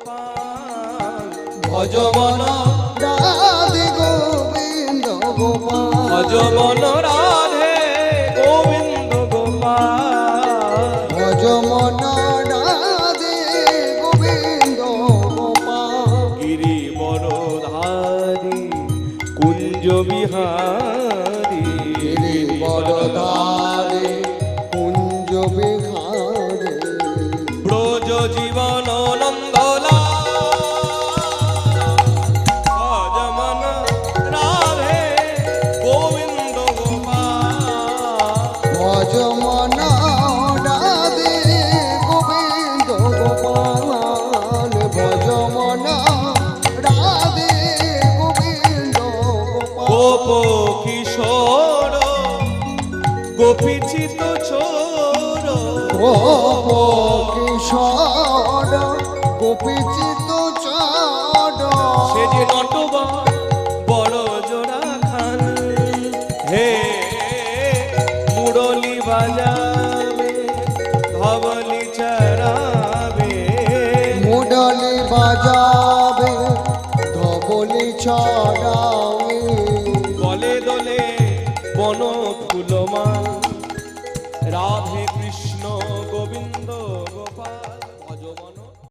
গোপাল ভজ মন রাধে গোবিন্দ গোপাল ভজ মন রাধে গোবিন্দ গোপাল ভজ মন রাধে গোবিন্দ গোপাল গিরি বরধারী কুঞ্জ বিহারী গিরি বরধারী কুঞ্জ বিহারে ব্রজ জীবন নন্দলা ভজ মন রাধে গোবিন্দ গোপাল ভজ মন রাধে গোবিন্দ গোপাল ভজ মন রাধে গোবিন্দ গোপ গোপাল কিশোর গোপীচিত চোর গোপ কিশোর গোপীচিত চড় সে যে নটবা বড় জোড়া খান হে মুরলি বাজাবে ধবলি চড়াবে মুডলি বাজাবে ধবলি ছড়াবে গলে দোলে বন ফুলমান রাধে কৃষ্ণ গোবিন্দ